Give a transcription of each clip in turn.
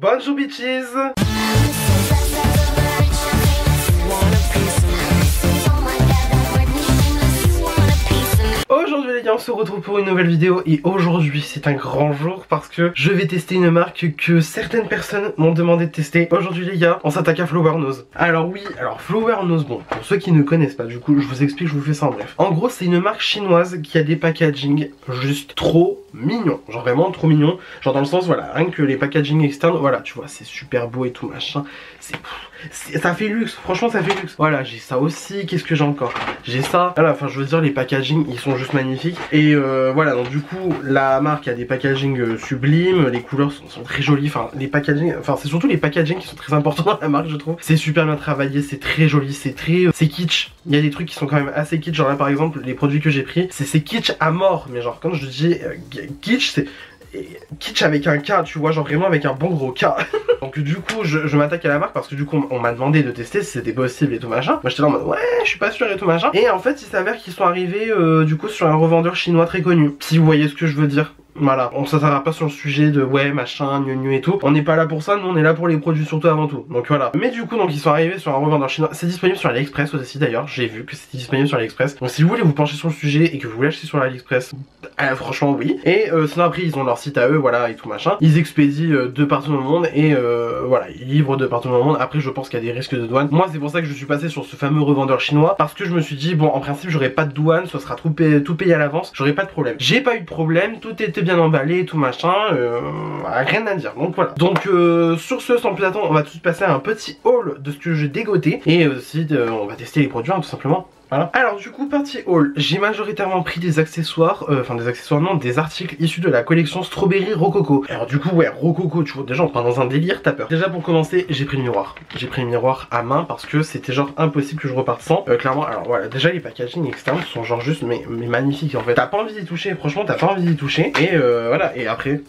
Bonjour bitches. Aujourd'hui les gars, on se retrouve pour une nouvelle vidéo et aujourd'hui c'est un grand jour parce que je vais tester une marque que certaines personnes m'ont demandé de tester. Aujourd'hui les gars, on s'attaque à Flower Nose. Alors oui, alors Flower Nose, bon, pour ceux qui ne connaissent pas, du coup je vous explique, je vous fais ça en bref. En gros c'est une marque chinoise qui a des packaging juste trop mignons, genre vraiment trop mignons. Genre dans le sens, voilà, rien que les packaging externes, voilà, tu vois, c'est super beau et tout machin. Ça fait luxe, franchement ça fait luxe. Voilà, j'ai ça aussi, qu'est-ce que j'ai encore? J'ai ça, voilà, enfin je veux dire les packaging ils sont juste magnifiques. Et voilà, donc du coup la marque a des packaging sublimes, les couleurs sont très jolies, enfin les packaging, enfin c'est surtout les packaging qui sont très importants dans la marque je trouve. C'est super bien travaillé, c'est très joli, c'est très, c'est kitsch. Il y a des trucs qui sont quand même assez kitsch, genre là par exemple les produits que j'ai pris, c'est kitsch à mort. Mais genre quand je dis kitsch, c'est kitsch avec un K, tu vois, genre vraiment avec un bon gros K. Donc du coup je m'attaque à la marque parce que du coup on m'a demandé de tester si c'était possible et tout machin. Moi j'étais là en mode ouais je suis pas sûr et tout machin. Et en fait il s'avère qu'ils sont arrivés du coup sur un revendeur chinois très connu, si vous voyez ce que je veux dire. Voilà, on s'attardera pas sur le sujet de ouais machin, gnu et tout. On n'est pas là pour ça, nous on est là pour les produits surtout avant tout. Donc voilà. Mais du coup donc ils sont arrivés sur un revendeur chinois. C'est disponible sur AliExpress aussi d'ailleurs. J'ai vu que c'était disponible sur AliExpress. Donc si vous voulez vous pencher sur le sujet et que vous voulez acheter sur AliExpress, franchement oui. Et sinon après ils ont leur site à eux, voilà et tout machin. Ils expédient de partout dans le monde et voilà, ils livrent de partout dans le monde. Après je pense qu'il y a des risques de douane. Moi c'est pour ça que je suis passé sur ce fameux revendeur chinois parce que je me suis dit bon en principe j'aurais pas de douane, ça sera tout payé à l'avance, j'aurais pas de problème. J'ai pas eu de problème, tout était bien emballé, tout machin, rien à dire. Donc voilà. Donc sur ce, sans plus attendre, on va tout de suite passer à un petit haul de ce que j'ai dégoté et aussi on va tester les produits hein, tout simplement. Voilà. Alors du coup partie haul, j'ai majoritairement pris des accessoires, enfin des accessoires non, des articles issus de la collection Strawberry Rococo. Alors du coup ouais, Rococo, tu vois, déjà on part dans un délire, t'as peur. Déjà pour commencer, j'ai pris le miroir. J'ai pris le miroir à main parce que c'était genre impossible que je reparte sans. Clairement, alors voilà, déjà les packaging externes sont genre juste mais magnifiques en fait. T'as pas envie d'y toucher, franchement t'as pas envie d'y toucher. Et voilà, et après,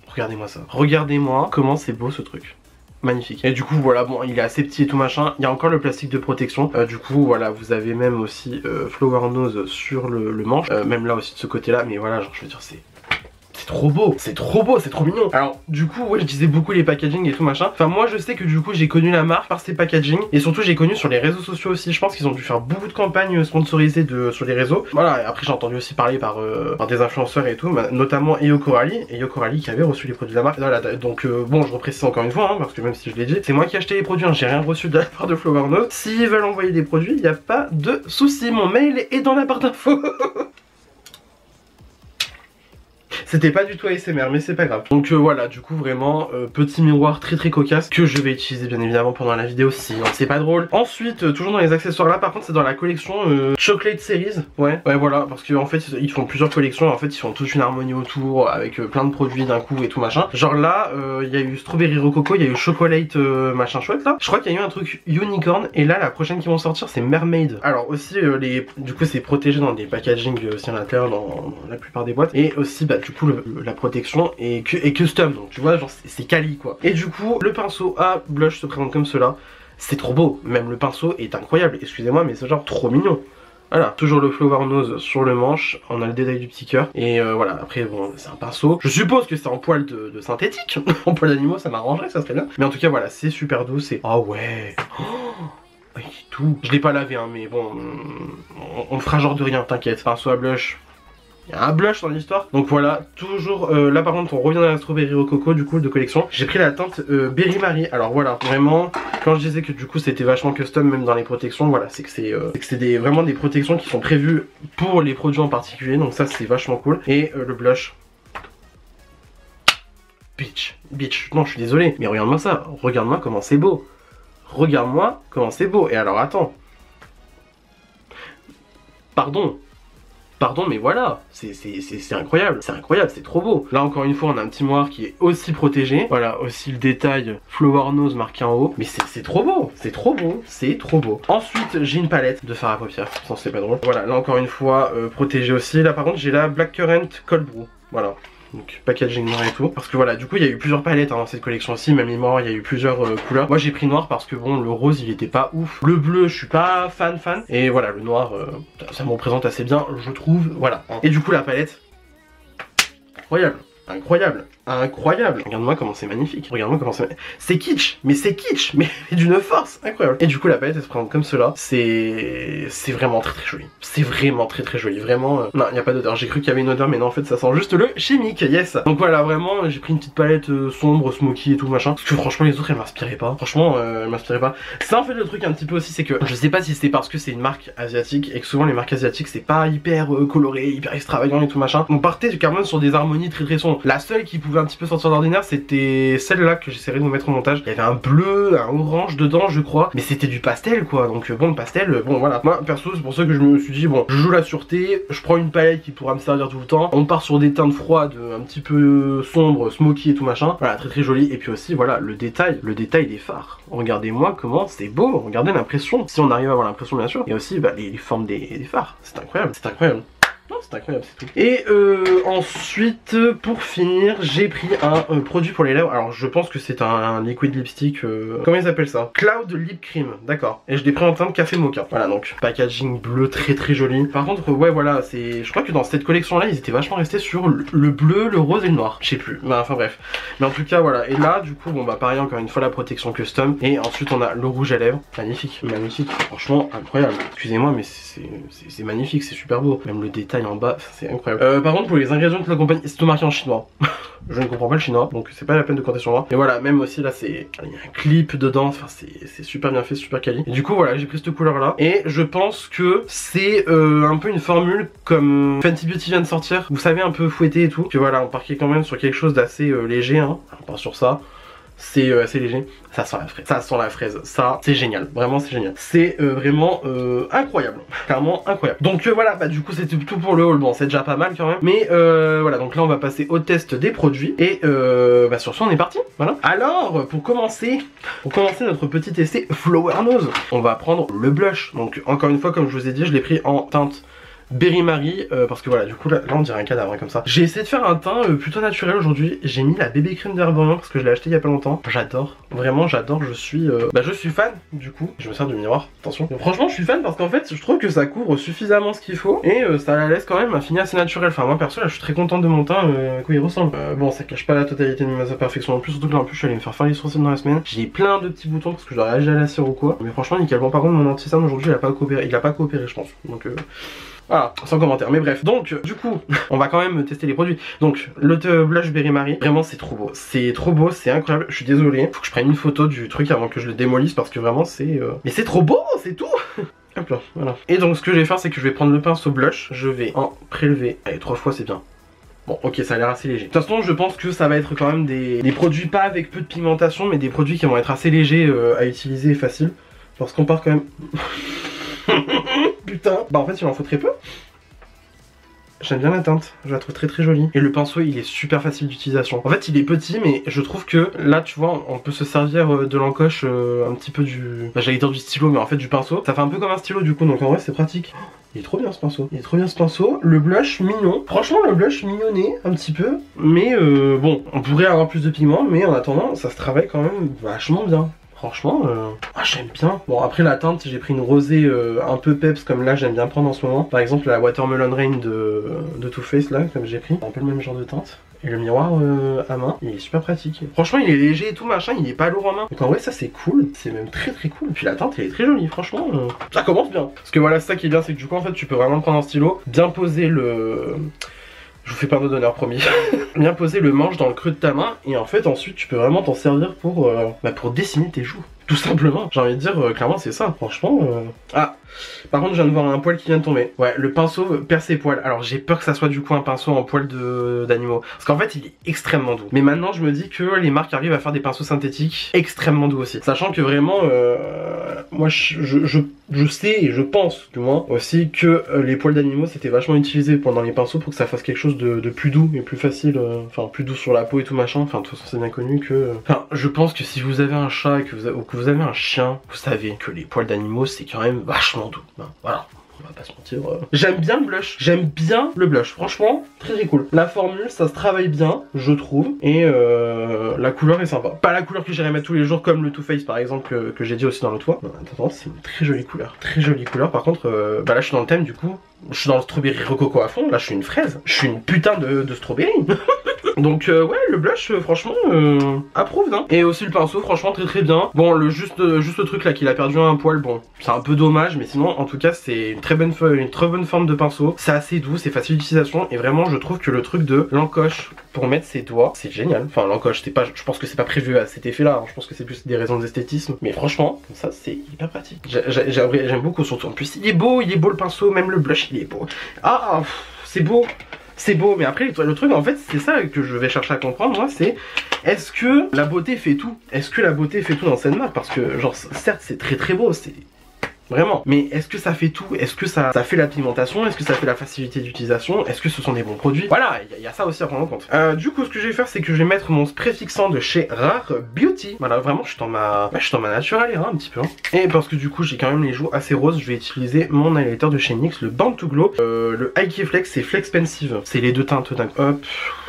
regardez-moi ça. Regardez-moi comment c'est beau ce truc. Magnifique. Et du coup voilà, bon il est assez petit et tout machin. Il y a encore le plastique de protection. Du coup voilà, vous avez même aussi Flower Nose sur le manche. Même là aussi de ce côté là. Mais voilà, genre je veux dire c'est trop beau, c'est trop beau, c'est trop mignon. Alors du coup ouais je disais beaucoup les packaging et tout machin. Enfin moi je sais que du coup j'ai connu la marque par ses packaging. Et surtout j'ai connu sur les réseaux sociaux aussi. Je pense qu'ils ont dû faire beaucoup de campagnes sponsorisées sur les réseaux. Voilà, et après j'ai entendu aussi parler par des influenceurs et tout, notamment Eyo Coralie. Eyo Coralie qui avait reçu les produits de la marque. Voilà, donc bon je reprécise encore une fois hein, parce que même si je l'ai dit, c'est moi qui ai acheté les produits hein, j'ai rien reçu de la part de Flower Nose. S'ils veulent envoyer des produits, il n'y a pas de souci, mon mail est dans la barre d'infos. C'était pas du tout ASMR mais c'est pas grave. Donc voilà, du coup vraiment petit miroir très cocasse que je vais utiliser bien évidemment pendant la vidéo sinon c'est pas drôle. Ensuite toujours dans les accessoires là, par contre c'est dans la collection Chocolate Series. Ouais voilà, parce qu'en fait ils font plusieurs collections, en fait ils font toute une harmonie autour avec plein de produits d'un coup et tout machin. Genre là il y a eu Strawberry Rococo, il y a eu Chocolate machin chouette là. Je crois qu'il y a eu un truc Unicorn et là la prochaine qui vont sortir c'est Mermaid. Alors aussi du coup c'est protégé dans des packaging aussi à l'intérieur dans la plupart des boîtes. Et aussi bah du coup la protection est custom, donc tu vois genre c'est quali quoi. Et du coup le pinceau à blush se présente comme cela. C'est trop beau, même le pinceau est incroyable, excusez-moi mais c'est genre trop mignon. Voilà, toujours le Flower Nose sur le manche, on a le détail du petit cœur. Et voilà, après bon c'est un pinceau. Je suppose que c'est en poil de synthétique. En poil d'animaux ça m'arrangerait, ça serait bien. Mais en tout cas voilà, c'est super doux, c'est... Oh ouais, oh, tout. Je l'ai pas lavé hein, mais bon, on fera genre de rien, t'inquiète. Pinceau à blush. Il y a un blush dans l'histoire. Donc voilà, toujours là par contre on revient dans la Strawberry Rococo du coup de collection. J'ai pris la teinte Berry Marie. Alors voilà, vraiment quand je disais que du coup c'était vachement custom même dans les protections, voilà, c'est que c'est vraiment des protections qui sont prévues pour les produits en particulier. Donc ça c'est vachement cool. Et le blush, bitch, non je suis désolé, mais regarde-moi ça, regarde-moi comment c'est beau. Regarde-moi comment c'est beau. Et alors attends, pardon mais voilà, c'est incroyable, c'est trop beau. Là encore une fois on a un petit miroir qui est aussi protégé. Voilà, aussi le détail Flower Nose marqué en haut. Mais c'est trop beau, c'est trop beau, c'est trop beau. Ensuite j'ai une palette de fard à paupières, sans c'est pas drôle. Voilà, là encore une fois protégé aussi. Là par contre j'ai la Blackcurrant Cold Brew, voilà. Donc packaging noir et tout. Parce que voilà, du coup il y a eu plusieurs palettes hein, dans cette collection aussi. Même les morts, il y a eu plusieurs couleurs. Moi j'ai pris noir parce que bon le rose il était pas ouf. Le bleu je suis pas fan. Et voilà le noir ça me représente assez bien je trouve. Voilà. Et du coup la palette, incroyable. incroyable. Regarde-moi comment c'est magnifique. Regarde-moi comment c'est kitsch, mais c'est kitsch, mais d'une force incroyable. Et du coup la palette elle se présente comme cela. C'est vraiment très joli. C'est vraiment très joli. Vraiment, non, il n'y a pas d'odeur. J'ai cru qu'il y avait une odeur, mais non, en fait ça sent juste le chimique. Yes. Donc voilà, vraiment, j'ai pris une petite palette sombre, smoky et tout machin. Parce que franchement les autres elles m'inspiraient pas. Franchement, elles m'inspiraient pas. Ça en fait le truc un petit peu aussi, c'est que je sais pas si c'est parce que c'est une marque asiatique et que souvent les marques asiatiques c'est pas hyper coloré, hyper extravagant et tout machin. On partait carrément sur des harmonies très sombres. La seule qui pouvait un petit peu sortir d'ordinaire, c'était celle-là que j'essaierai de vous mettre au montage. Il y avait un bleu, un orange dedans, je crois, mais c'était du pastel quoi. Donc bon, le pastel, bon voilà. Moi perso, c'est pour ça que je me suis dit bon, je joue la sûreté, je prends une palette qui pourra me servir tout le temps. On part sur des teintes froides, un petit peu sombres, smoky et tout machin. Voilà, très joli. Et puis aussi voilà le détail des phares. Regardez-moi comment c'est beau. Regardez l'impression. Si on arrive à avoir l'impression bien sûr. Et aussi bah, les formes des phares. C'est incroyable. C'est incroyable. Non, c'est incroyable, c'est tout. Et ensuite, pour finir, j'ai pris un produit pour les lèvres. Alors, je pense que c'est un liquid lipstick. Comment ils appellent ça? Cloud Lip Cream, d'accord. Et je l'ai pris en teinte café mocha. Voilà, donc packaging bleu très joli. Par contre, ouais, voilà, c'est. Je crois que dans cette collection-là, ils étaient vachement restés sur le bleu, le rose et le noir. Je sais plus. Bah, enfin bref. Mais en tout cas, voilà. Et là, du coup, bon bah pareil, encore une fois, la protection custom. Et ensuite, on a le rouge à lèvres. Magnifique, magnifique. Franchement, incroyable. Excusez-moi, mais c'est magnifique, c'est super beau. Même le détail en bas, c'est incroyable. Par contre pour les ingrédients de la compagnie, c'est tout marqué en chinois. Je ne comprends pas le chinois, donc c'est pas la peine de compter sur moi. Et voilà, même aussi là c'est, il y a un clip dedans, enfin c'est super bien fait, super quali. Et du coup voilà, j'ai pris cette couleur là. Et je pense que c'est un peu une formule comme Fenty Beauty vient de sortir. Vous savez, un peu fouetté et tout. Que voilà, on partait quand même sur quelque chose d'assez léger, hein. On part sur ça. C'est assez léger, ça sent la fraise, ça c'est génial, vraiment c'est génial, c'est vraiment incroyable, clairement incroyable. Donc voilà, bah du coup c'était tout pour le haul, bon c'est déjà pas mal quand même, mais voilà, donc là on va passer au test des produits, et bah sur ce on est parti, voilà. Alors pour commencer notre petit essai Flower Nose, on va prendre le blush, donc encore une fois comme je vous ai dit, je l'ai pris en teinte Berry Marie, parce que voilà, du coup là on dirait un cadavre hein, comme ça. J'ai essayé de faire un teint plutôt naturel aujourd'hui. J'ai mis la bébé crème d'Herborian parce que je l'ai acheté il y a pas longtemps. J'adore, vraiment j'adore, je suis fan du coup. Je me sers du miroir, attention. Donc, franchement je suis fan parce qu'en fait je trouve que ça couvre suffisamment ce qu'il faut et ça la laisse quand même un fini assez naturel. Enfin moi perso là je suis très contente de mon teint, à quoi il ressemble. Bon ça cache pas la totalité de mes imperfections en plus, surtout que là en plus je suis allé me faire les sourcils dans la semaine. J'ai plein de petits boutons parce que je dois réagir à la cire ou quoi. Mais franchement nickel. Bon par contre mon anti-cerne aujourd'hui il a pas coopéré je pense. Donc voilà, sans commentaire, mais bref. Donc, du coup, on va quand même tester les produits. Donc, le blush Berry Marie, vraiment c'est trop beau. C'est trop beau, c'est incroyable. Je suis désolé, faut que je prenne une photo du truc avant que je le démolisse parce que vraiment c'est... Mais c'est trop beau, c'est tout. Hop là, voilà. Et donc, ce que je vais faire, c'est que je vais prendre le pinceau blush. Je vais en prélever. Allez, 3 fois, c'est bien. Bon, ok, ça a l'air assez léger. De toute façon, je pense que ça va être quand même des produits pas avec peu de pigmentation, mais des produits qui vont être assez légers à utiliser et faciles. Parce qu'on part quand même... Putain. Bah en fait il en faut très peu. J'aime bien la teinte, je la trouve très jolie. Et le pinceau il est super facile d'utilisation. En fait il est petit mais je trouve que là tu vois on peut se servir de l'encoche un petit peu du... Bah, j'allais dire du stylo mais en fait du pinceau. Ça fait un peu comme un stylo du coup donc en vrai c'est pratique. Il est trop bien ce pinceau. Il est trop bien ce pinceau. Le blush mignon. Franchement le blush mignonné un petit peu. Mais bon on pourrait avoir plus de pigments mais en attendant ça se travaille quand même vachement bien. Franchement, j'aime bien. Bon après la teinte, j'ai pris une rosée un peu peps comme là j'aime bien prendre en ce moment. Par exemple la Watermelon Rain de Too Faced là, comme j'ai pris. Un peu le même genre de teinte. Et le miroir à main, il est super pratique. Franchement il est léger et tout machin, il est pas lourd en main. Donc en vrai ça c'est cool, c'est même très cool. Et puis la teinte elle est très jolie, franchement, ça commence bien. Parce que voilà, c'est ça qui est bien, c'est que du coup en fait tu peux vraiment prendre un stylo, bien poser le... Je vous fais pas un mot d'honneur, promis. Bien poser le manche dans le creux de ta main et en fait ensuite tu peux vraiment t'en servir pour dessiner tes joues. Tout simplement. J'ai envie de dire, clairement c'est ça, franchement. Ah, par contre je viens de voir un poil qui vient de tomber. Ouais, le pinceau perd ses poils. Alors j'ai peur que ça soit du coup un pinceau en poil d'animaux. Parce qu'en fait il est extrêmement doux. Mais maintenant je me dis que les marques arrivent à faire des pinceaux synthétiques extrêmement doux aussi. Sachant que vraiment, moi je sais et je pense du moins aussi que les poils d'animaux c'était vachement utilisé pendant les pinceaux pour que ça fasse quelque chose de plus doux et plus facile. Enfin plus doux sur la peau et tout machin. Enfin de toute façon c'est bien connu que... Enfin je pense que si vous avez un chat et que vous avez un chien, vous savez que les poils d'animaux c'est quand même vachement doux. Ben, voilà, on va pas se mentir. J'aime bien le blush, franchement très cool. La formule ça se travaille bien je trouve et la couleur est sympa. Pas la couleur que j'irais mettre tous les jours comme le Too Faced par exemple que j'ai dit aussi dans le toit. Attends, c'est une très jolie couleur, par contre bah là je suis dans le thème du coup. Je suis dans le strawberry rococo à fond, là je suis une fraise. Je suis une putain de strawberry. Donc ouais, le blush franchement approuve hein. Et aussi le pinceau franchement très bien. Bon le juste le truc là qu'il a perdu un poil, bon c'est un peu dommage, mais sinon en tout cas c'est une très bonne forme de pinceau. C'est assez doux, c'est facile d'utilisation et vraiment je trouve que le truc de l'encoche pour mettre ses doigts c'est génial. Enfin l'encoche c'est pas, je pense que c'est pas prévu à cet effet là, hein. Je pense que c'est plus des raisons d'esthétisme, mais franchement comme ça c'est hyper pratique. J'aime beaucoup, surtout en plus il est beau le pinceau, même le blush il est beau. Ah c'est beau. C'est beau, mais après le truc en fait c'est ça que je vais chercher à comprendre moi, c'est est-ce que la beauté fait tout? Est-ce que la beauté fait tout dans cette marque? Parce que genre certes c'est très beau, c'est vraiment, mais est-ce que ça fait tout? Est-ce que ça fait la pigmentation? Est-ce que ça fait la facilité d'utilisation? Est-ce que ce sont des bons produits? Voilà, il y a ça aussi à prendre en compte. Du coup ce que je vais faire c'est que je vais mettre mon spray fixant de chez Rare Beauty. Voilà, vraiment je suis dans ma naturelle hein, un petit peu hein. Et parce que du coup j'ai quand même les joues assez roses, je vais utiliser mon highlighter de chez NYX, le Born to Glow. Le High Key Flex et Flex Pensive, c'est les deux teintes d'un hop,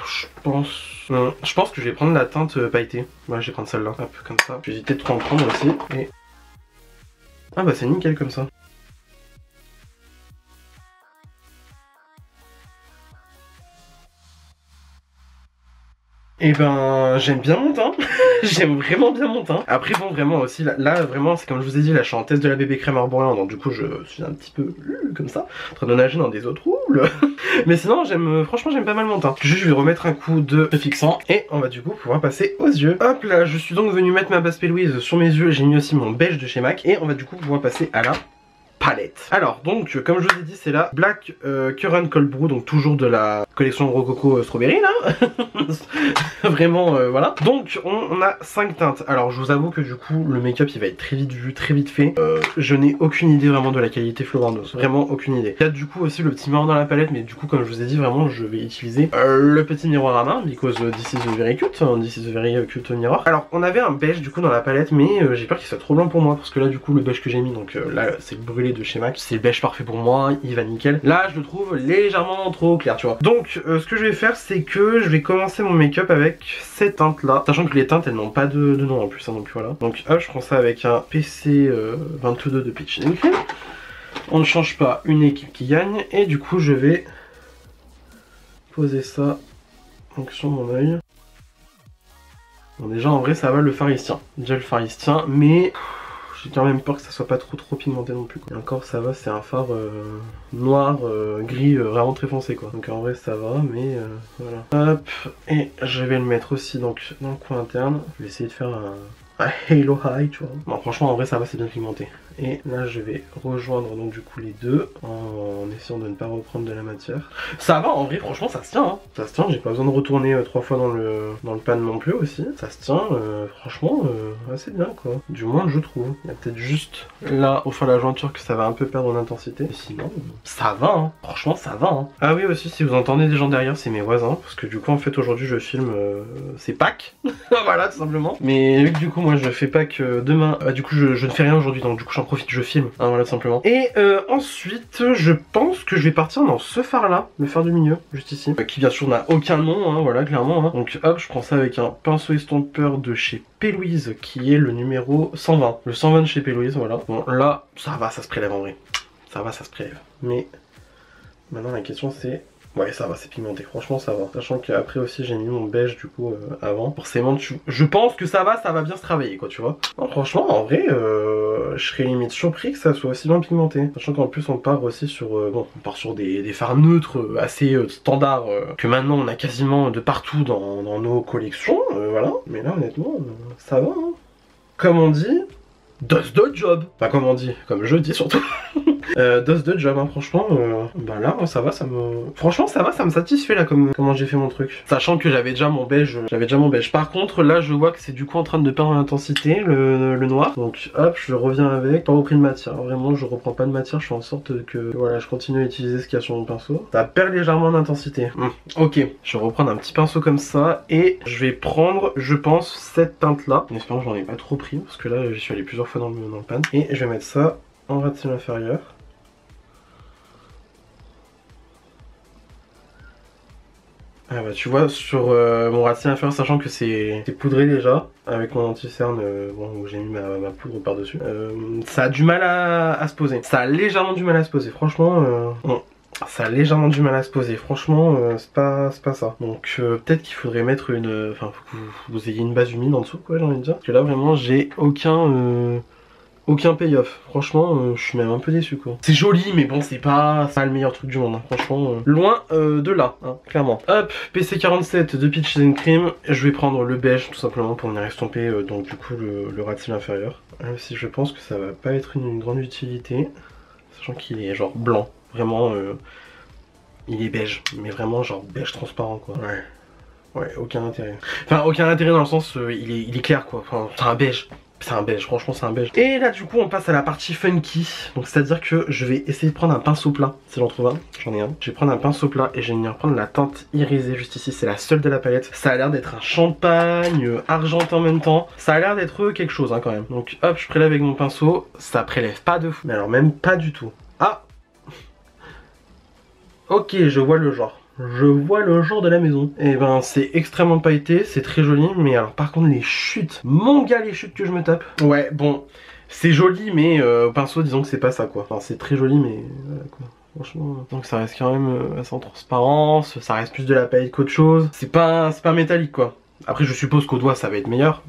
je pense que je vais prendre la teinte pailletée. Ouais, je vais prendre celle-là, hop, comme ça. Je vais éviter de trop en prendre aussi. Et... ah bah c'est nickel comme ça. Et ben j'aime bien mon teint. J'aime vraiment bien mon teint. Après bon vraiment aussi là vraiment c'est comme je vous ai dit, là je suis en test de la bébé crème arborien, donc du coup je suis un petit peu comme ça en train de nager dans des eaux troubles. Mais sinon franchement j'aime pas mal mon teint. Juste je vais remettre un coup de fixant et on va du coup pouvoir passer aux yeux. Hop là, je suis donc venu mettre ma base P-Louise sur mes yeux. J'ai mis aussi mon beige de chez MAC et on va du coup pouvoir passer à la palette. Alors donc comme je vous ai dit c'est la Black Currant Cold Brew, donc toujours de la collection Rococo Strawberry là. Vraiment voilà. Donc on a 5 teintes. Alors je vous avoue que du coup le make-up il va être très vite vu, très vite fait. Je n'ai aucune idée vraiment de la qualité Flower Nose, vraiment aucune idée. Il y a du coup aussi le petit miroir dans la palette, mais du coup comme je vous ai dit vraiment je vais utiliser le petit miroir à main because this is very cute, this is a very cute mirror. Alors on avait un beige du coup dans la palette, mais j'ai peur qu'il soit trop blanc pour moi parce que là du coup le beige que j'ai mis, donc là c'est le brûlé de chez MAC, c'est le beige parfait pour moi, il va nickel. Là je le trouve légèrement trop clair tu vois. Donc ce que je vais faire c'est que je vais commencer mon make-up avec cette teinte là, sachant que les teintes elles n'ont pas de nom en plus hein, donc voilà. Donc hop je prends ça avec un PC 22 de Peach & Cream. On ne change pas, une équipe qui gagne, et du coup je vais poser ça donc sur mon œil. Bon déjà en vrai ça va, le fard il se tient, déjà le fard il se tient, mais j'ai quand même peur que ça soit pas trop pigmenté non plus quoi. Et encore ça va, c'est un fard noir, gris, vraiment très foncé quoi. Donc en vrai ça va, mais voilà. Hop, et je vais le mettre aussi donc dans le coin interne. Je vais essayer de faire un halo high tu vois. Bon franchement en vrai ça va, c'est bien pigmenté. Et là je vais rejoindre donc du coup les deux en essayant de ne pas reprendre de la matière. Ça va en vrai, franchement ça se tient hein. Ça se tient, j'ai pas besoin de retourner 3 fois dans le pan non plus aussi. Ça se tient franchement assez bien quoi. Du moins je trouve. Il y a peut-être juste là au fond de la jointure que ça va un peu perdre en intensité. Et sinon ça va hein. Franchement ça va hein. Ah oui aussi si vous entendez des gens derrière c'est mes voisins. Parce que du coup en fait aujourd'hui je filme c'est Pâques. Voilà tout simplement. Mais vu que du coup moi je fais Pâques demain, du coup je ne fais rien aujourd'hui, donc du coup j'en profite, je filme, hein, voilà tout simplement. Et ensuite je pense que je vais partir dans ce phare là, le phare du milieu, juste ici, qui bien sûr n'a aucun nom, hein, voilà clairement. Hein. Donc hop, je prends ça avec un pinceau estompeur de chez P-Louise qui est le numéro 120, le 120 de chez P-Louise, voilà. Bon là ça va, ça se prélève en vrai, ça va, ça se prélève. Mais maintenant la question c'est... ouais ça va, c'est pigmenté, franchement ça va. Sachant qu'après aussi j'ai mis mon beige du coup avant. Forcément je pense que ça va bien se travailler quoi tu vois. Non, franchement en vrai je serais limite surpris que ça soit aussi bien pigmenté. Sachant qu'en plus on part aussi sur bon, on part sur des fards neutres assez standards que maintenant on a quasiment de partout dans nos collections, voilà. Mais là honnêtement ça va hein. Comme on dit, does the job. Enfin comme on dit, comme je dis surtout. Does the job hein, franchement bah là ça va, ça me... franchement ça va, ça me satisfait là comment j'ai fait mon truc. Sachant que j'avais déjà mon beige, Par contre là je vois que c'est du coup en train de perdre en intensité le noir. Donc hop je reviens avec, pas repris de matière, vraiment je reprends pas de matière, je fais en sorte que voilà je continue à utiliser ce qu'il y a sur mon pinceau. Ça perd légèrement en intensité. Ok, je vais reprendre un petit pinceau comme ça et je vais prendre je pense cette teinte là. En espérant que j'en ai pas trop pris parce que là j'y suis allé plusieurs fois dans le pan. Et je vais mettre ça en ras de cils inférieur. Ah bah tu vois sur mon ras de cils inférieur, sachant que c'est poudré déjà avec mon anti-cerne bon, où j'ai mis ma poudre par dessus, ça a du mal à se poser, ça a légèrement du mal à se poser franchement bon. ça a légèrement du mal à se poser. Franchement, c'est pas ça. Donc peut-être qu'il faudrait mettre une... Enfin, faut que vous ayez une base humide en dessous, quoi, j'ai envie de dire. Parce que là, vraiment, j'ai aucun payoff. Franchement, je suis même un peu déçu, quoi. C'est joli, mais bon, c'est pas le meilleur truc du monde, hein. Franchement, loin de là, hein, clairement. Hop, PC47 de Peaches and Cream. Je vais prendre le beige, tout simplement, pour venir estomper, donc du coup, le ras de cils inférieur. Même si je pense que ça va pas être une grande utilité. Sachant qu'il est genre blanc. Vraiment, il est beige. Mais vraiment, genre beige transparent, quoi. Ouais, aucun intérêt. Enfin, aucun intérêt dans le sens, il est clair, quoi. Enfin, c'est un beige. C'est un beige, franchement c'est un beige. Et là du coup on passe à la partie funky. Donc c'est à dire que je vais essayer de prendre un pinceau plat. Si j'en trouve un, j'en ai un. Je vais prendre un pinceau plat et je vais venir prendre la teinte irisée juste ici. C'est la seule de la palette. Ça a l'air d'être un champagne argenté en même temps. Ça a l'air d'être quelque chose hein, quand même. Donc hop, je prélève avec mon pinceau. Ça prélève pas de fou. Mais alors même pas du tout. Ah. Ok, je vois le genre. Je vois le genre de la maison. Et ben c'est extrêmement pailleté, c'est très joli. Mais alors par contre les chutes, mon gars les chutes que je me tape. Ouais bon, c'est joli mais au pinceau disons que c'est pas ça quoi. Enfin c'est très joli mais voilà quoi. Franchement. Donc ça reste quand même assez en transparence, ça reste plus de la paille qu'autre chose. C'est pas métallique quoi. Après je suppose qu'au doigt ça va être meilleur.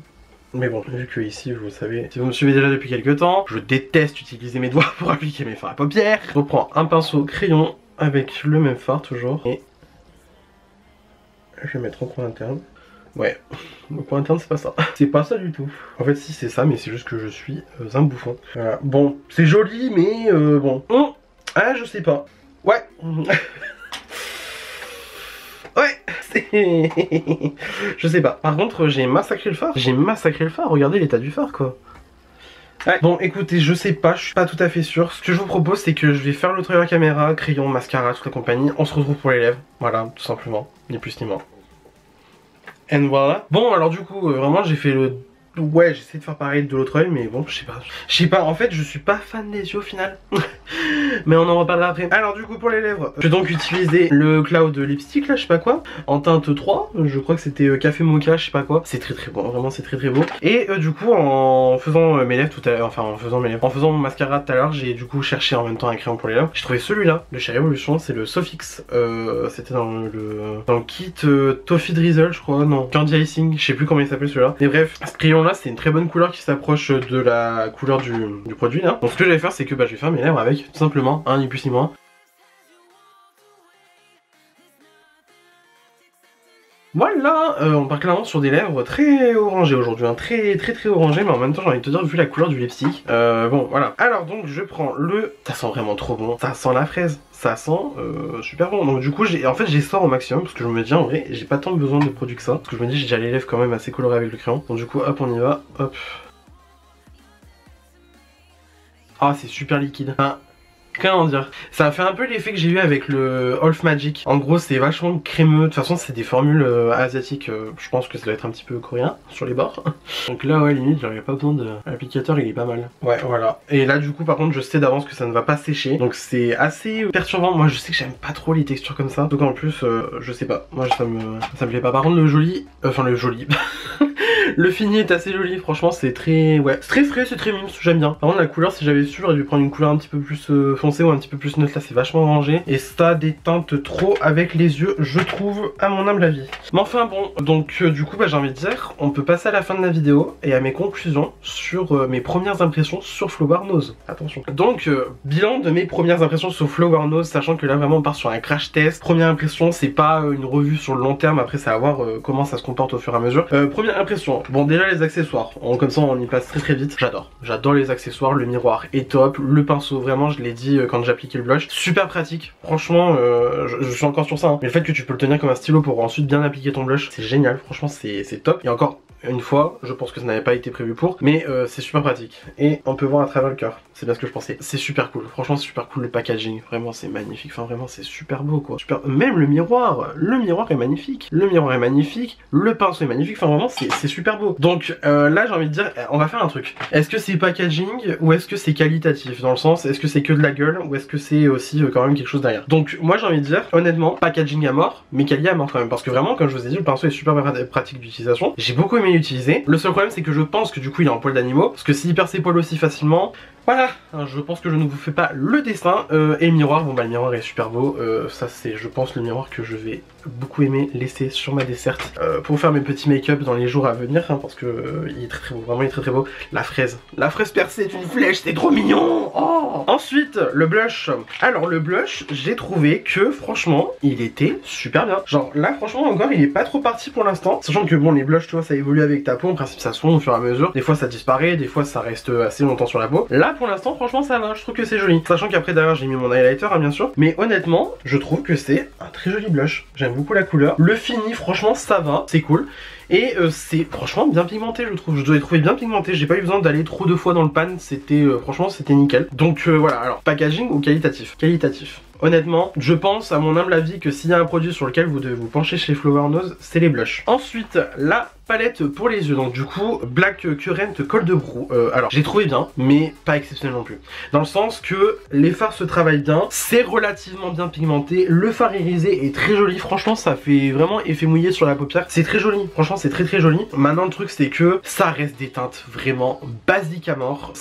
Mais bon, vu que ici, vous savez, si vous me suivez déjà depuis quelques temps, je déteste utiliser mes doigts pour appliquer mes fards à paupières. Je reprends un pinceau crayon avec le même fard toujours. Et je vais mettre en coin interne. Ouais, le coin interne c'est pas ça. C'est pas ça du tout. En fait si c'est ça, mais c'est juste que je suis un bouffon. Voilà. Bon, c'est joli mais bon. Ah je sais pas. Ouais. Ouais, c'est... je sais pas. Par contre j'ai massacré le phare. Regardez l'état du phare quoi. Ouais. Bon écoutez, je sais pas, je suis pas tout à fait sûr. Ce que je vous propose c'est que je vais faire le truc à la caméra, crayon, mascara, toute la compagnie. On se retrouve pour les lèvres. Voilà, tout simplement. Ni plus ni moins. Et voilà. Bon alors du coup, vraiment j'ai fait le... Ouais, j'essaie de faire pareil de l'autre œil, mais bon, je sais pas, en fait, je suis pas fan des yeux au final. Mais on en reparlera après. Alors du coup, pour les lèvres, je vais donc utiliser le Cloud Lipstick, là, je sais pas quoi, en teinte 3, je crois que c'était Café Mocha, je sais pas quoi. C'est très très beau, vraiment, c'est très très beau. Et du coup, en faisant mes lèvres tout à l'heure, enfin, en faisant mon mascara tout à l'heure, j'ai du coup cherché en même temps un crayon pour les lèvres. J'ai trouvé celui-là, de chez Révolution, c'est le Sofix. C'était dans le kit Toffee Drizzle, je crois, non, Candy Icing, je sais plus comment il s'appelle celui-là. Mais bref, ce crayon là, c'est une très bonne couleur qui s'approche de la couleur du produit là. Donc ce que je vais faire c'est que je vais faire mes lèvres avec tout simplement un ni plus ni moins. Voilà, on part clairement sur des lèvres très orangées aujourd'hui, hein, très orangées, mais en même temps j'ai envie de te dire vu la couleur du lipstick. Bon voilà. Alors donc je prends le... Ça sent vraiment trop bon, ça sent la fraise, ça sent super bon. Donc du coup en fait j'essore au maximum parce que je me dis en vrai j'ai pas tant besoin de produits que ça. Parce que je me dis j'ai déjà les lèvres quand même assez colorées avec le crayon. Donc du coup hop on y va, hop. Ah c'est super liquide. Enfin, comment dire, ça a fait un peu l'effet que j'ai eu avec le Elf Magic. En gros c'est vachement crémeux, de toute façon c'est des formules asiatiques, je pense que ça doit être un petit peu coréen sur les bords. Donc là ouais limite j'aurais pas besoin de... L'applicateur il est pas mal. Ouais voilà. Et là du coup par contre je sais d'avance que ça ne va pas sécher. Donc c'est assez perturbant, moi je sais que j'aime pas trop les textures comme ça. Donc en plus je sais pas, moi ça me plaît pas. Par contre le joli, enfin le joli... Le fini est assez joli, franchement c'est très... Ouais, c'est très frais, c'est très mimes, j'aime bien. Par contre la couleur, si j'avais su, j'aurais dû prendre une couleur un petit peu plus foncée ou un petit peu plus neutre. Là c'est vachement orangé. Et ça déteinte trop avec les yeux, je trouve, à mon humble avis. Mais enfin bon, donc du coup j'ai envie de dire, on peut passer à la fin de la vidéo et à mes conclusions sur mes premières impressions sur Flower Nose. Attention. Donc bilan de mes premières impressions sur Flower Nose, sachant que là vraiment on part sur un crash test. Première impression, c'est pas une revue sur le long terme, après c'est à voir comment ça se comporte au fur et à mesure. Première impression. Bon déjà les accessoires, comme ça on y passe très vite. J'adore les accessoires, le miroir est top, le pinceau vraiment je l'ai dit quand j'appliquais le blush, super pratique, franchement je suis encore sur ça hein. Mais le fait que tu peux le tenir comme un stylo pour ensuite bien appliquer ton blush, c'est génial, franchement c'est top. Et encore une fois, je pense que ça n'avait pas été prévu pour, mais c'est super pratique. Et on peut voir à travers le cœur, c'est bien ce que je pensais. C'est super cool, franchement c'est super cool le packaging, vraiment c'est magnifique, enfin vraiment c'est super beau quoi. Super... Même le miroir est magnifique, le pinceau est magnifique, enfin vraiment c'est super beau. Donc là j'ai envie de dire, on va faire un truc. Est-ce que c'est packaging ou est-ce que c'est qualitatif? Dans le sens, est-ce que c'est que de la gueule ou est-ce que c'est aussi quand même quelque chose derrière? Donc moi j'ai envie de dire, honnêtement, packaging à mort, mais quali à mort quand même. Parce que vraiment, comme je vous ai dit, le pinceau est super pratique d'utilisation. J'ai beaucoup aimé l'utiliser. Le seul problème c'est que je pense que du coup il est en poil d'animaux. Parce que s'il perd ses poils aussi facilement... Voilà, je pense que je ne vous fais pas le dessin. Et le miroir, bon bah le miroir est super beau. Ça c'est je pense le miroir que je vais beaucoup aimer laisser sur ma desserte pour faire mes petits make-up dans les jours à venir, hein, parce que il est très beau, vraiment il est très beau. La fraise percée est une flèche, c'est trop mignon. Oh. Ensuite le blush. Alors le blush, j'ai trouvé que franchement il était super bien. Genre là franchement encore il est pas trop parti pour l'instant, sachant que bon les blushs tu vois ça évolue avec ta peau, en principe ça se fond au fur et à mesure, des fois ça disparaît, des fois ça reste assez longtemps sur la peau. Là pour l'instant franchement ça va, je trouve que c'est joli, sachant qu'après derrière j'ai mis mon highlighter hein, bien sûr, mais honnêtement je trouve que c'est un très joli blush, j'aime beaucoup la couleur, le fini franchement ça va, c'est cool. Et c'est franchement bien pigmenté je trouve, je dois les trouver bien pigmenté, j'ai pas eu besoin d'aller trop de fois dans le pan, c'était franchement c'était nickel. Donc voilà, alors packaging ou qualitatif? Qualitatif. Honnêtement, je pense à mon humble avis que s'il y a un produit sur lequel vous devez vous pencher chez Flower Nose, c'est les blushs. Ensuite, la palette pour les yeux, donc du coup, Black Current Col de Brou. Alors, j'ai trouvé bien, mais pas exceptionnel non plus. Dans le sens que les fards se travaillent bien, c'est relativement bien pigmenté, le fard irisé est très joli, franchement ça fait vraiment effet mouillé sur la paupière, c'est très joli, franchement c'est très joli. Maintenant le truc c'est que ça reste des teintes vraiment basiques à mort,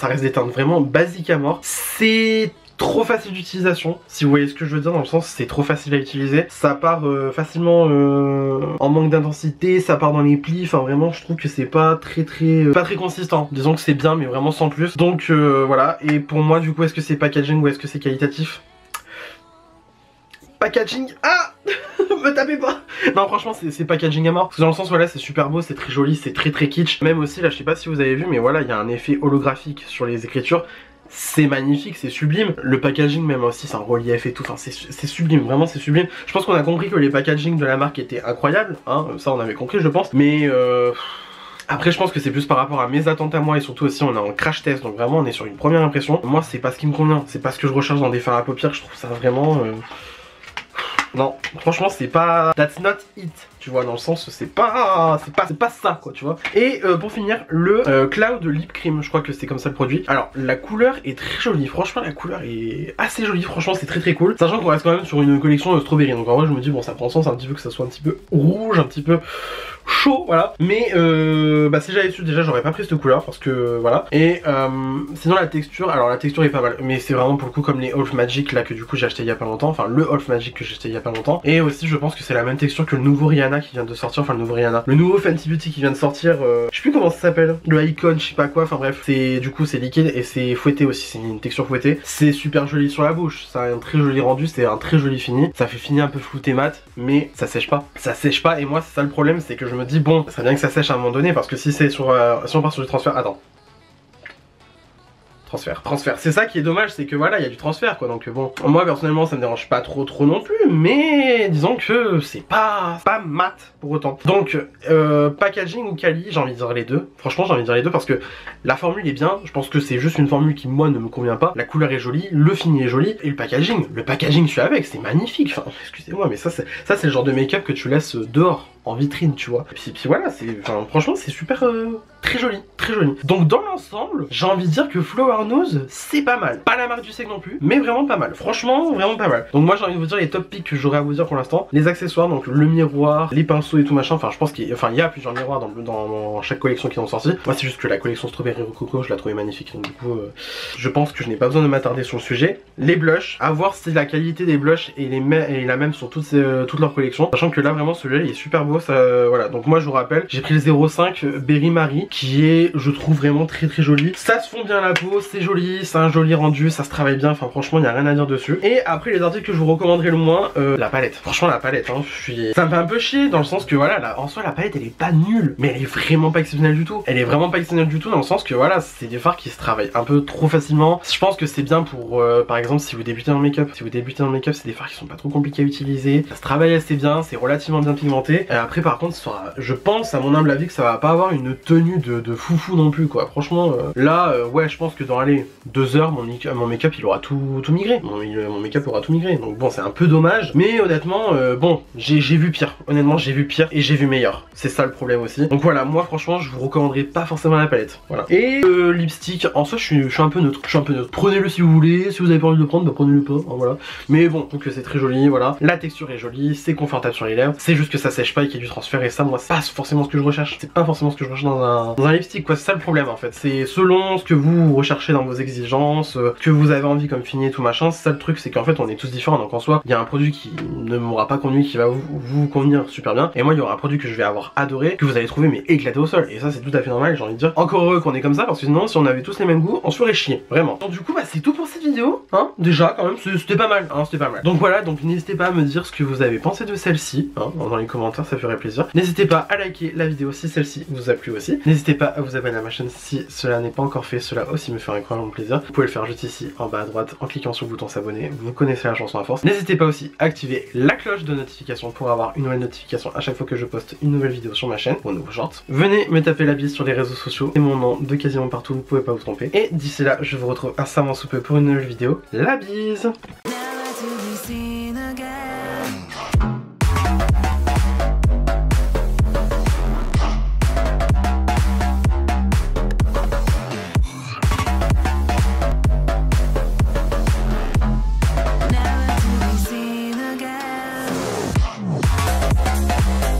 c'est trop facile d'utilisation, si vous voyez ce que je veux dire, dans le sens c'est trop facile à utiliser, ça part facilement en manque d'intensité, ça part dans les plis, enfin vraiment je trouve que c'est pas très consistant, disons que c'est bien mais vraiment sans plus. Donc voilà, et pour moi du coup est-ce que c'est packaging ou est-ce que c'est qualitatif? Packaging. Ah me tapez pas. Non franchement c'est packaging à mort, parce que dans le sens voilà c'est super beau, c'est très joli, c'est très kitsch. Même aussi là je sais pas si vous avez vu mais voilà il y a un effet holographique sur les écritures. C'est magnifique, c'est sublime. Le packaging même aussi c'est un relief et tout, enfin c'est sublime, vraiment c'est sublime. Je pense qu'on a compris que les packaging de la marque étaient incroyables, hein, ça on avait compris je pense. Mais après je pense que c'est plus par rapport à mes attentes à moi et surtout aussi on est en crash test donc vraiment on est sur une première impression. Moi c'est pas ce qui me convient, c'est pas ce que je recherche dans des fards à paupières, je trouve ça vraiment... Non, franchement c'est pas... That's not it, tu vois, dans le sens c'est pas ça quoi, tu vois. Et pour finir, le Cloud Lip Cream, je crois que c'est comme ça le produit. Alors la couleur est très jolie, franchement la couleur est assez jolie, franchement c'est très cool. Sachant qu'on reste quand même sur une collection strawberry, donc en vrai je me dis bon ça prend sens un petit peu que ça soit un petit peu rouge, un petit peu chaud, voilà. Mais bah si j'avais su déjà j'aurais pas pris cette couleur parce que voilà. Et sinon la texture, alors la texture est pas mal, mais c'est vraiment pour le coup comme les Elf Magic là que du coup j'ai acheté il y a pas longtemps, enfin le Elf Magic que j'ai acheté il y a pas longtemps. Et aussi je pense que c'est la même texture que le nouveau Rihanna qui vient de sortir, enfin le nouveau Rihanna, le nouveau Fenty Beauty qui vient de sortir, je sais plus comment ça s'appelle, le Icon, je sais pas quoi, enfin bref, c'est du coup c'est liquide et c'est fouetté aussi, c'est une texture fouettée, c'est super joli sur la bouche, ça a un très joli rendu, c'est un très joli fini, ça fait fini un peu flouté mat, mais ça sèche pas, et moi c'est ça le problème, c'est que je me dis bon, ça serait bien que ça sèche à un moment donné parce que si c'est sur, si on part sur du transfert, attends. Transfert, c'est ça qui est dommage, c'est que voilà il y a du transfert quoi, donc bon moi personnellement ça me dérange pas trop non plus, mais disons que c'est pas mat pour autant. Donc packaging ou quali, j'ai envie de dire les deux, franchement j'ai envie de dire les deux parce que la formule est bien, je pense que c'est juste une formule qui moi ne me convient pas, la couleur est jolie, le fini est joli, et le packaging je suis avec, c'est magnifique, enfin excusez-moi mais ça c'est le genre de make-up que tu laisses dehors en vitrine tu vois, puis voilà c'est, enfin franchement c'est super très joli. Donc dans l'ensemble j'ai envie de dire que Flower Nose c'est pas mal, pas la marque du siècle non plus, mais vraiment pas mal, franchement vraiment pas mal. Donc moi j'ai envie de vous dire les top picks que j'aurais à vous dire pour l'instant, les accessoires, donc le miroir, les pinceaux et tout machin, enfin je pense qu'il y a plusieurs miroirs dans chaque collection qui ont sorti. Moi c'est juste que la collection Strawberry Rococo je la trouvais magnifique, donc du coup je pense que je n'ai pas besoin de m'attarder sur le sujet. Les blushs, à voir si la qualité des blushs est la même sur toute leur collection, sachant que là vraiment celui-là il est super beau, ça, voilà. Donc moi je vous rappelle, j'ai pris le 05 Berry Marie qui est je trouve vraiment très joli, ça se fond bien la peau, c'est joli, c'est un joli rendu, ça se travaille bien, enfin franchement il n'y a rien à dire dessus. Et après les articles que je vous recommanderais le moins, la palette, franchement la palette hein, ça me fait un peu chier dans le sens que voilà en soi la palette elle est pas nulle, mais elle est vraiment pas exceptionnelle du tout, dans le sens que voilà c'est des fards qui se travaillent un peu trop facilement. Je pense que c'est bien pour par exemple si vous débutez dans le make-up, c'est des fards qui sont pas trop compliqués à utiliser, ça se travaille assez bien, c'est relativement bien pigmenté. Après par contre je pense à mon humble avis que ça va pas avoir une tenue de foufou non plus quoi, franchement là ouais je pense que dans allez 2 heures mon make-up il aura tout migré, mon make-up aura tout migré, donc bon c'est un peu dommage, mais honnêtement bon j'ai vu pire, honnêtement j'ai vu pire et j'ai vu meilleur, c'est ça le problème aussi. Donc voilà, moi franchement je vous recommanderais pas forcément la palette, voilà. Et le lipstick en soi je suis un peu neutre, prenez-le si vous voulez, si vous avez pas envie de le prendre bah prenez-le pas, hein, voilà. Mais bon je trouve que c'est très joli, voilà, la texture est jolie, c'est confortable sur les lèvres, c'est juste que ça sèche pas et qu'il y a du transfert, et ça moi c'est pas forcément ce que je recherche, c'est pas forcément ce que je recherche dans un lipstick quoi, c'est ça le problème en fait. C'est selon ce que vous recherchez dans vos exigences, ce que vous avez envie comme fini et tout machin. C'est ça le truc, c'est qu'en fait on est tous différents. Donc en soi, il y a un produit qui ne m'aura pas convenu, qui va vous convenir super bien. Et moi, il y aura un produit que je vais avoir adoré, que vous allez trouver mais éclaté au sol. Et ça, c'est tout à fait normal, j'ai envie de dire. Encore heureux qu'on est comme ça, parce que sinon, si on avait tous les mêmes goûts, on se ferait chier, vraiment. Donc du coup, bah c'est tout pour cette vidéo, hein. Déjà, quand même, c'était pas mal, hein, c'était pas mal. Donc voilà, donc n'hésitez pas à me dire ce que vous avez pensé de celle-ci, hein, dans les commentaires, ça ferait plaisir. N'hésitez pas à liker la vidéo si celle-ci vous a plu aussi. N'hésitez pas à vous abonner à ma chaîne si cela n'est pas encore fait, cela aussi me ferait incroyablement plaisir. Vous pouvez le faire juste ici, en bas à droite, en cliquant sur le bouton s'abonner. Vous connaissez la chanson à force. N'hésitez pas aussi à activer la cloche de notification pour avoir une nouvelle notification à chaque fois que je poste une nouvelle vidéo sur ma chaîne ou un nouveau short. Venez me taper la bise sur les réseaux sociaux, c'est mon nom de quasiment partout, vous pouvez pas vous tromper. Et d'ici là, je vous retrouve incessamment sous peu pour une nouvelle vidéo. La bise!